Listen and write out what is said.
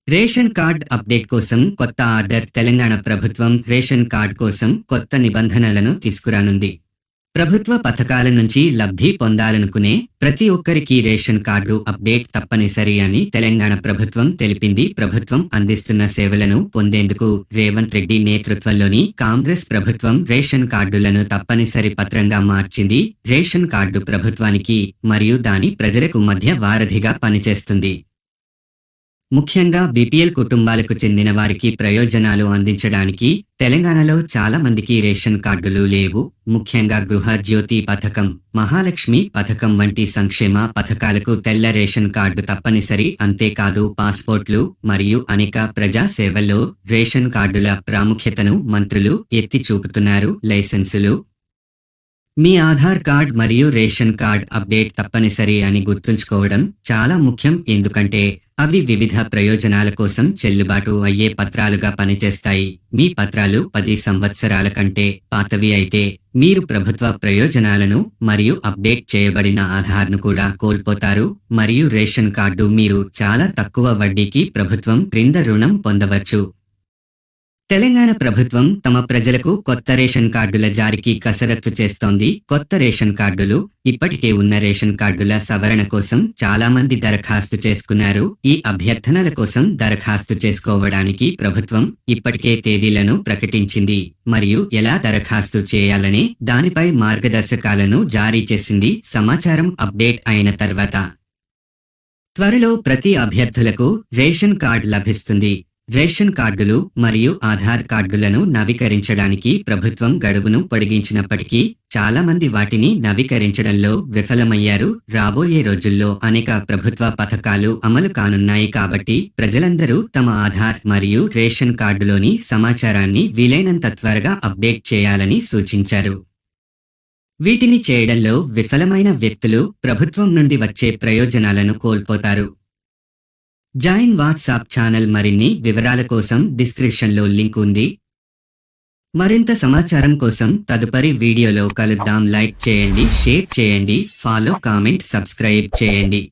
Ration card update కోసం కొత్త order. Telangana ప్రభుత్వం రేషన్ కార్డ్ కోసం కొత్త నిబంధనలను తీసుకురానుంది. ప్రభుత్వ పథకాల నుంచి లబ్ధి పొందాలనుకునే ప్రతి ఒక్కరికి రేషన్ కార్డు అప్డేట్ తప్పనిసరి అని తెలంగాణ ప్రభుత్వం తెలిపింది. ప్రభుత్వం అందిస్తున్న సేవలను పొందేందుకు రేవంత్ రెడ్డి నేతృత్వంలోని కాంగ్రెస్ ప్రభుత్వం రేషన్ కార్డులను తప్పనిసరి పత్రంగా మార్చింది. రేషన్ కార్డు ప్రభుత్వానికి మరియు దాని ప్రజలకు మధ్య వారధిగా పనిచేస్తుంది. ముఖ్యంగా బీపీఎల్ కుటుంబాలకు చెందిన వారికి ప్రయోజనాలు అందించడానికి తెలంగాణలో చాలా మందికి రేషన్ కార్డులు లేవు. ముఖ్యంగా గృహజ్యోతి పథకం, మహాలక్ష్మి పథకం వంటి సంక్షేమ పథకాలకు తెల్ల రేషన్ కార్డు తప్పనిసరి. అంతేకాదు పాస్పోర్ట్లు మరియు అనేక ప్రజా సేవల్లో రేషన్ కార్డుల ప్రాముఖ్యతను మంత్రులు ఎత్తి చూపుతున్నారు. లైసెన్సులు, మీ ఆధార్ కార్డ్ మరియు రేషన్ కార్డ్ అప్డేట్ తప్పనిసరి అని గుర్తుంచుకోవడం చాలా ముఖ్యం. ఎందుకంటే అవి వివిధ ప్రయోజనాల కోసం చెల్లుబాటు అయ్యే పత్రాలుగా పనిచేస్తాయి. మీ పత్రాలు 10 సంవత్సరాల కంటే పాతవి అయితే మీరు ప్రభుత్వ ప్రయోజనాలను మరియు అప్డేట్ చేయబడిన ఆధార్ను కూడా కోల్పోతారు. మరియు రేషన్ కార్డు మీరు చాలా తక్కువ వడ్డీకి ప్రభుత్వం క్రింద రుణం పొందవచ్చు. తెలంగాణ ప్రభుత్వం తమ ప్రజలకు కొత్త రేషన్ కార్డుల జారీకి కసరత్తు చేస్తోంది. కొత్త రేషన్ కార్డులు, ఇప్పటికే ఉన్న రేషన్ కార్డుల సవరణ కోసం చాలా మంది దరఖాస్తు చేసుకున్నారు. ఈ అభ్యర్థనల కోసం దరఖాస్తు చేసుకోవడానికి ప్రభుత్వం ఇప్పటికే తేదీలను ప్రకటించింది మరియు ఎలా దరఖాస్తు చేయాలనే దానిపై మార్గదర్శకాలను జారీ చేసింది. సమాచారం అప్డేట్ అయిన తర్వాత త్వరలో ప్రతి అభ్యర్థులకు రేషన్ కార్డు లభిస్తుంది. రేషన్ కార్డులు మరియు ఆధార్ కార్డులను నవీకరించడానికి ప్రభుత్వం గడువును పొడిగించినప్పటికీ చాలా మంది వాటిని నవీకరించడంలో విఫలమయ్యారు. రాబోయే రోజుల్లో అనేక ప్రభుత్వ పథకాలు అమలు కానున్నాయి కాబట్టి ప్రజలందరూ తమ ఆధార్ మరియు రేషన్ కార్డులోని సమాచారాన్ని వీలైనంత త్వరగా అప్డేట్ చేయాలని సూచించారు. వీటిని చేయడంలో విఫలమైన వ్యక్తులు ప్రభుత్వం నుండి వచ్చే ప్రయోజనాలను కోల్పోతారు. Join WhatsApp channel. మరిన్ని వివరాల కోసం డిస్క్రిప్షన్లో లింక్ ఉంది. మరింత సమాచారం కోసం తదుపరి వీడియోలో కలుద్దాం. లైక్ చేయండి, షేర్ చేయండి, ఫాలో, కామెంట్, సబ్స్క్రైబ్ చేయండి.